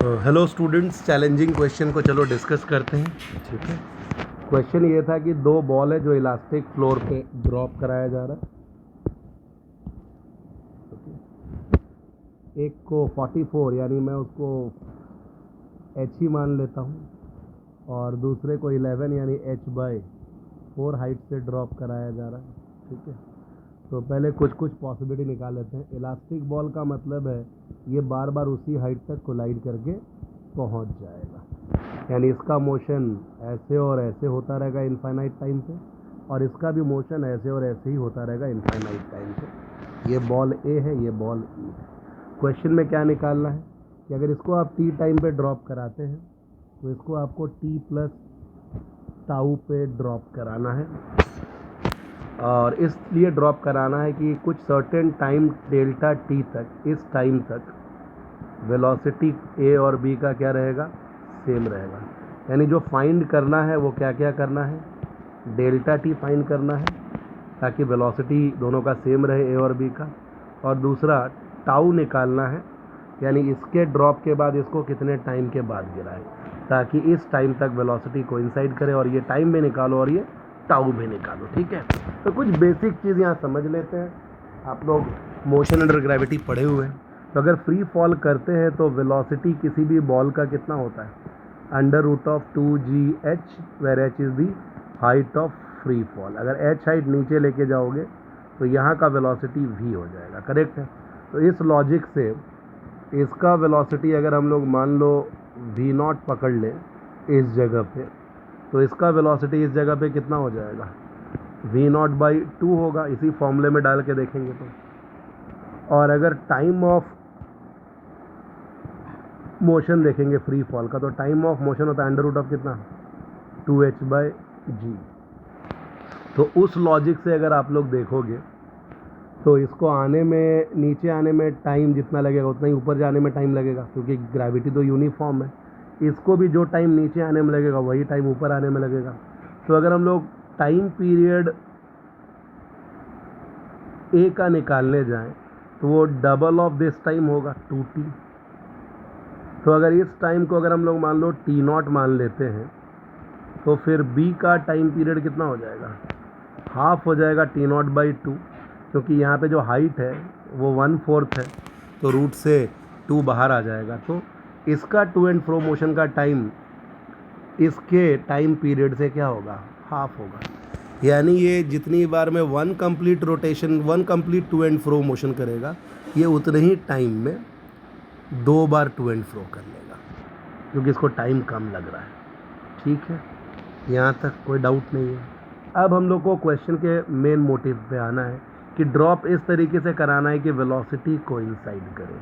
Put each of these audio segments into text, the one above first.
Hello students, challenging question को चलो discuss करते हैं। ठीक है, क्वेश्चन ये था कि दो बॉल है जो इलास्टिक फ्लोर पे ड्रॉप कराया जा रहा है। एक को 44 यानी मैं उसको एच ही मान लेता हूँ, और दूसरे को 11 यानी h/4 हाइट से ड्रॉप कराया जा रहा है। ठीक है, तो पहले कुछ पॉसिबिलिटी निकाल लेते हैं। इलास्टिक बॉल का मतलब है ये बार बार उसी हाइट तक कोलाइड करके पहुंच जाएगा, यानी इसका मोशन ऐसे और ऐसे होता रहेगा इनफाइनाइट टाइम पे, और इसका भी मोशन ऐसे और ऐसे ही होता रहेगा इनफाइनाइट टाइम पे। ये बॉल ए है, ये बॉल ई है। क्वेश्चन में क्या निकालना है कि अगर इसको आप टी टाइम पे ड्रॉप कराते हैं तो इसको आपको टी प्लस टाउ पे ड्रॉप कराना है, और इसलिए ड्रॉप कराना है कि कुछ सर्टेन टाइम डेल्टा टी तक, इस टाइम तक वेलोसिटी ए और बी का क्या रहेगा, सेम रहेगा। यानी जो फाइंड करना है वो क्या क्या करना है, डेल्टा टी फाइंड करना है ताकि वेलोसिटी दोनों का सेम रहे ए और बी का, और दूसरा टाउ निकालना है, यानी इसके ड्रॉप के बाद इसको कितने टाइम के बाद गिराए ताकि इस टाइम तक वेलोसिटी कोइंसाइड करे, और ये टाइम भी निकालो और ये टाउ भी निकालो। ठीक है, तो कुछ बेसिक चीज़ यहाँ समझ लेते हैं। आप लोग मोशन अंडर ग्रेविटी पढ़े हुए हैं, तो अगर फ्री फॉल करते हैं तो वेलोसिटी किसी भी बॉल का कितना होता है, √2gh, where h is the height of free fall. अगर h हाइट नीचे लेके जाओगे तो यहाँ का वेलोसिटी v हो जाएगा। करेक्ट है, तो इस लॉजिक से इसका वेलोसिटी अगर हम लोग मान लो v0 पकड़ लें इस जगह पे, तो इसका वेलोसिटी इस जगह पे कितना हो जाएगा, v0/2 होगा। इसी फॉर्मूले में डाल के देखेंगे तो, और अगर टाइम ऑफ मोशन देखेंगे फ्री फॉल का, तो टाइम ऑफ मोशन होता है अंडर रूट ऑफ कितना, 2h/g। तो उस लॉजिक से अगर आप लोग देखोगे तो इसको आने में, नीचे आने में टाइम जितना लगेगा उतना ही ऊपर जाने में टाइम लगेगा, क्योंकि ग्रेविटी तो यूनिफॉर्म है। इसको भी जो टाइम नीचे आने में लगेगा वही टाइम ऊपर आने में लगेगा। तो अगर हम लोग टाइम पीरियड ए का निकालने जाएं तो वो डबल ऑफ दिस टाइम होगा 2t। तो अगर इस टाइम को अगर हम लोग मान लो t0 मान लेते हैं तो फिर b का टाइम पीरियड कितना हो जाएगा, हाफ हो जाएगा t0/2, क्योंकि यहाँ पे जो हाइट है वो 1/4 है, तो रूट से 2 बाहर आ जाएगा। तो इसका टू एंड फ्रो मोशन का टाइम इसके टाइम पीरियड से क्या होगा, हाफ होगा। यानी ये जितनी बार में 1 complete rotation, 1 complete to and fro motion करेगा, ये उतने ही टाइम में 2 बार टू एंड फ्रो कर लेगा, क्योंकि इसको टाइम कम लग रहा है। ठीक है, यहाँ तक कोई डाउट नहीं है। अब हम लोग को क्वेश्चन के मेन मोटिव पे आना है कि ड्रॉप इस तरीके से कराना है कि वेलोसिटी कोइंसाइड करे।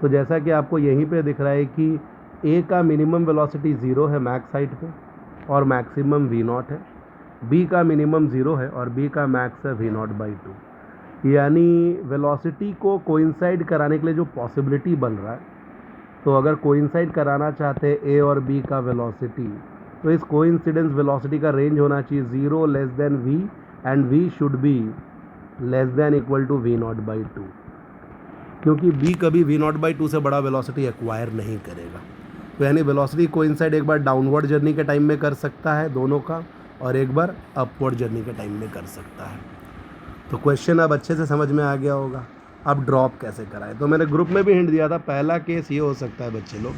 तो जैसा कि आपको यहीं पे दिख रहा है कि ए का मिनिमम वेलोसिटी 0 है मैक्स हाइट पे, और मैक्सिमम v0 है। बी का मिनिमम 0 है और बी का मैक्स है v0/2। यानी वेलोसिटी को कोइंसाइड कराने के लिए जो पॉसिबिलिटी बन रहा है, तो अगर कोइंसाइड कराना चाहते हैं ए और बी का वेलोसिटी, तो इस कोइंसिडेंस वेलोसिटी का रेंज होना चाहिए 0 less than v, and v should be less than equal to v0/2, क्योंकि b कभी v0/2 से बड़ा वेलोसिटी एक्वायर नहीं करेगा। तो यानी वेलोसिटी कोइंसाइड एक बार डाउनवर्ड जर्नी के टाइम में कर सकता है दोनों का, और एक बार अपवर्ड जर्नी के टाइम में कर सकता है। तो क्वेश्चन अब अच्छे से समझ में आ गया होगा। अब ड्रॉप कैसे कराएं, तो मैंने ग्रुप में भी हिंट दिया था। पहला केस ये हो सकता है बच्चे लोग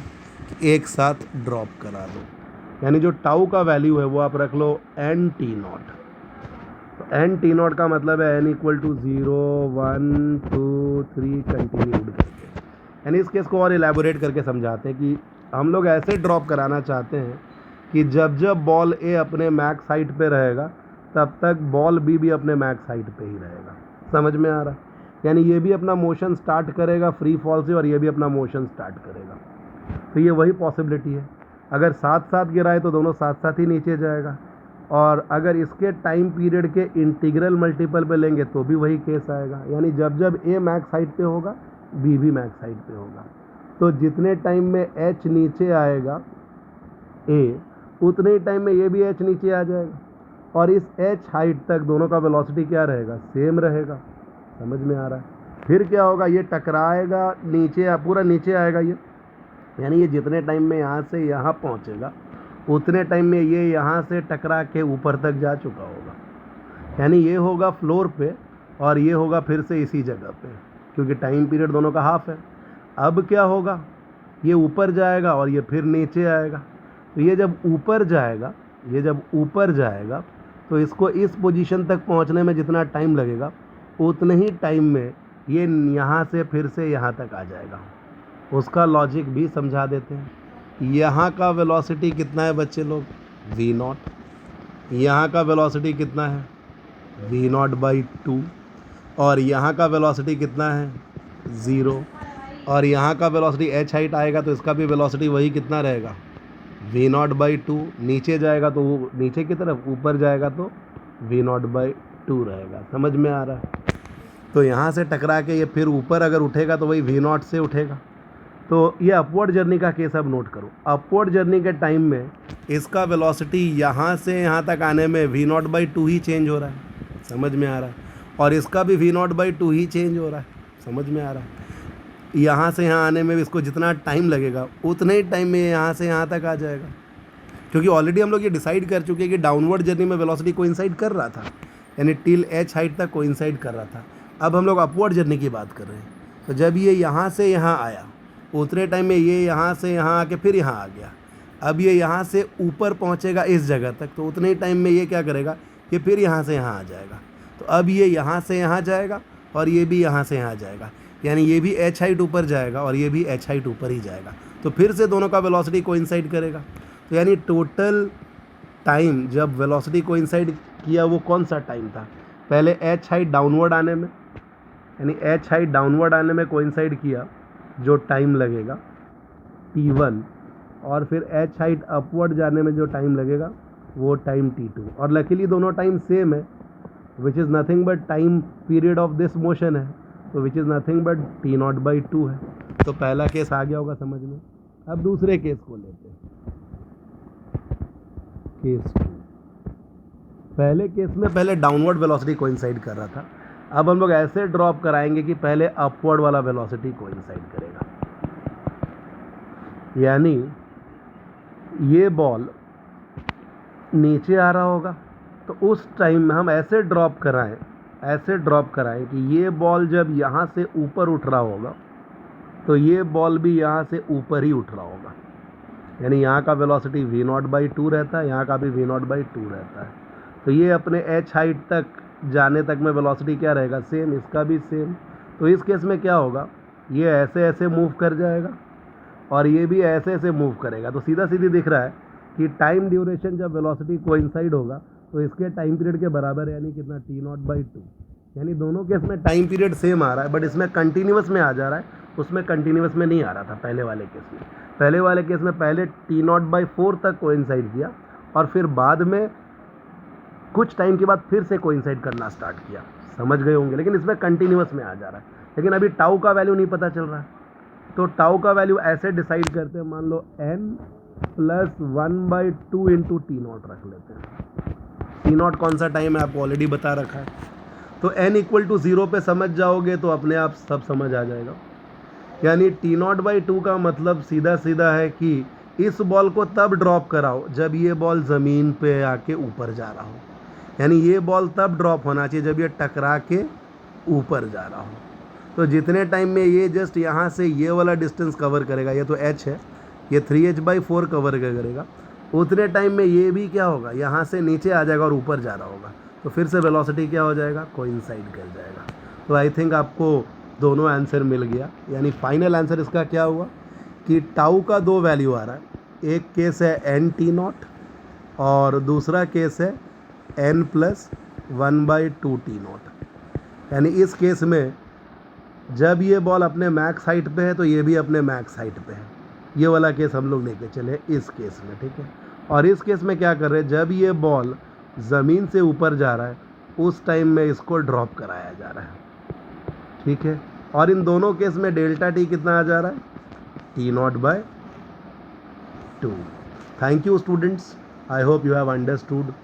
कि एक साथ ड्रॉप करा दो, यानी जो टाउ का वैल्यू है वो आप रख लो n/t0। तो n/t0 का मतलब है n = 0 1 2 3 कंटिन्यूड करके। यानी इस केस को और इलेबोरेट करके समझाते हैं कि हम लोग ऐसे ड्रॉप कराना चाहते हैं कि जब जब बॉल ए अपने मैक्स हाइट पे रहेगा तब तक बॉल बी भी अपने मैक्स हाइट पे ही रहेगा। समझ में आ रहा है, यानी ये भी अपना मोशन स्टार्ट करेगा फ्री फॉल से, और ये भी अपना मोशन स्टार्ट करेगा। तो ये वही पॉसिबिलिटी है। अगर साथ साथ गिराए तो दोनों साथ साथ ही नीचे जाएगा, और अगर इसके टाइम पीरियड के इंटीग्रल मल्टीपल पे लेंगे तो भी वही केस आएगा। यानी जब जब ए मैक्स हाइट पे होगा बी भी मैक्स हाइट पे होगा, तो जितने टाइम में एच नीचे आएगा ए, उतने ही टाइम में ये भी एच नीचे आ जाएगा, और इस एच हाइट तक दोनों का वेलोसिटी क्या रहेगा, सेम रहेगा। समझ में आ रहा है। फिर क्या होगा, ये टकराएगा नीचे, पूरा नीचे आएगा ये, यानी ये जितने टाइम में यहाँ से यहाँ पहुँचेगा उतने टाइम में ये यहाँ से टकरा के ऊपर तक जा चुका होगा। यानी ये होगा फ्लोर पे और ये होगा फिर से इसी जगह पे, क्योंकि टाइम पीरियड दोनों का हाफ है। अब क्या होगा, ये ऊपर जाएगा और ये फिर नीचे आएगा। तो ये जब ऊपर जाएगा तो इसको इस पोजीशन तक पहुंचने में जितना टाइम लगेगा उतने ही टाइम में ये यहाँ से फिर से यहाँ तक आ जाएगा। उसका लॉजिक भी समझा देते हैं। यहाँ का वेलोसिटी कितना है बच्चे लोग, v0। यहाँ का वेलोसिटी कितना है, v0/2। और यहाँ का वेलोसिटी कितना है, 0। और यहाँ का वेलोसिटी h हाइट आएगा तो इसका भी वेलोसिटी वही कितना रहेगा, v0/2। नीचे जाएगा तो वो नीचे की तरफ, ऊपर जाएगा तो v0/2 रहेगा। समझ में आ रहा है। तो यहाँ से टकरा के ये फिर ऊपर अगर उठेगा तो वही v0 से उठेगा। तो ये अपवर्ड जर्नी का केस अब नोट करो। अपवर्ड जर्नी के टाइम में इसका वेलोसिटी यहाँ से यहाँ तक आने में v0/2 ही चेंज हो रहा है। समझ में आ रहा है। और इसका भी v0/2 ही चेंज हो रहा है। समझ में आ रहा है। यहाँ से यहाँ आने में इसको जितना टाइम लगेगा उतने ही टाइम में यहाँ से यहाँ तक आ जाएगा, क्योंकि ऑलरेडी हम लोग ये डिसाइड कर चुके हैं कि डाउनवर्ड जर्नी में वेलोसिटी कोइंसाइड कर रहा था, यानी टिल h हाइट तक कोइंसाइड कर रहा था। अब हम लोग अपवर्ड जर्नी की बात कर रहे हैं। तो जब ये यहाँ से यहाँ आया उतने टाइम में ये यहाँ से यहाँ आके फिर यहाँ आ गया। अब ये यहाँ से ऊपर पहुँचेगा इस जगह तक, तो उतने ही टाइम में ये क्या करेगा, ये फिर यहाँ से यहाँ आ जाएगा। तो अब ये यहाँ से यहाँ जाएगा और ये भी यहाँ से यहाँ जाएगा, यानी ये भी h हाइट ऊपर जाएगा और ये भी h हाइट ऊपर ही जाएगा। तो फिर से दोनों का वेलोसिटी कोइंसाइड करेगा। तो यानी टोटल टाइम जब वेलोसिटी कोइंसाइड किया वो कौन सा टाइम था, पहले h हाइट डाउनवर्ड आने में, यानी h हाइट डाउनवर्ड आने में कोइंसाइड किया जो टाइम लगेगा t1, और फिर h हाइट अपवर्ड जाने में जो टाइम लगेगा वो टाइम t2। और लकीली दोनों टाइम सेम है, which is nothing but time period of this motion है, तो which is nothing but t0/2 है। तो पहला केस आ गया होगा समझ में। अब दूसरे केस को लेते हैं, केस 2। पहले केस में पहले डाउनवर्ड वेलोसिटी कोइंसाइड कर रहा था। अब हम लोग ऐसे ड्रॉप कराएंगे कि पहले अपवर्ड वाला वेलोसिटी कोइंसाइड करेगा। यानी ये बॉल नीचे आ रहा होगा तो उस टाइम में हम ऐसे ड्रॉप कराएं कि ये बॉल जब यहाँ से ऊपर उठ रहा होगा तो ये बॉल भी यहाँ से ऊपर ही उठ रहा होगा। यानी यहाँ का वेलोसिटी v0/2 रहता है, यहाँ का भी v0/2 रहता है। तो ये अपने h हाइट तक जाने तक में वेलोसिटी क्या रहेगा, सेम, इसका भी सेम। तो इस केस में क्या होगा, ये ऐसे ऐसे मूव कर जाएगा और ये भी ऐसे ऐसे मूव करेगा। तो सीधा सीधी दिख रहा है कि टाइम ड्यूरेशन जब वेलोसिटी कोइंसाइड होगा तो इसके टाइम पीरियड के बराबर है, यानी कितना, t0/2। यानी दोनों केस में टाइम पीरियड सेम आ रहा है, बट इसमें कंटिन्यूस में आ जा रहा है, उसमें कंटिन्यूस में नहीं आ रहा था पहले वाले केस में। पहले वाले केस में पहले t0/4 तक कोइंसाइड किया और फिर बाद में कुछ टाइम के बाद फिर से कोइंसाइड करना स्टार्ट किया। समझ गए होंगे। लेकिन इसमें कंटिन्यूस में आ जा रहा है। लेकिन अभी टाउ का वैल्यू नहीं पता चल रहा है, तो टाउ का वैल्यू ऐसे डिसाइड करते हैं, मान लो n+1/2 इंटू t0 रख लेते हैं। t0 कौन सा टाइम है आपको ऑलरेडी बता रखा है। तो n=0 पे समझ जाओगे तो अपने आप सब समझ आ जाएगा। यानी t0/2 का मतलब सीधा सीधा है कि इस बॉल को तब ड्रॉप कराओ जब ये बॉल ज़मीन पे आके ऊपर जा रहा हो। यानी ये बॉल तब ड्रॉप होना चाहिए जब ये टकरा के ऊपर जा रहा हो। तो जितने टाइम में ये जस्ट यहाँ से ये वाला डिस्टेंस कवर करेगा, ये तो h है, ये 3h/4 कवर करेगा, उतने टाइम में ये भी क्या होगा, यहाँ से नीचे आ जाएगा और ऊपर जा रहा होगा। तो फिर से वेलोसिटी क्या हो जाएगा, कोइंसाइड कर जाएगा। तो आई थिंक आपको दोनों आंसर मिल गया। यानी फाइनल आंसर इसका क्या हुआ कि टाउ का 2 वैल्यू आ रहा है। एक केस है n/t0 और दूसरा केस है n+1/2 t0। यानी इस केस में जब ये बॉल अपने मैक्स हाइट पे है तो ये भी अपने मैक्स हाइट पे है। ये वाला केस हम लोग लेके चले इस केस में, ठीक है। और इस केस में क्या कर रहे हैं, जब ये बॉल ज़मीन से ऊपर जा रहा है उस टाइम में इसको ड्रॉप कराया जा रहा है, ठीक है। और इन दोनों केस में डेल्टा t कितना आ जा रहा है, t0/2। Thank you students, I hope you have understood.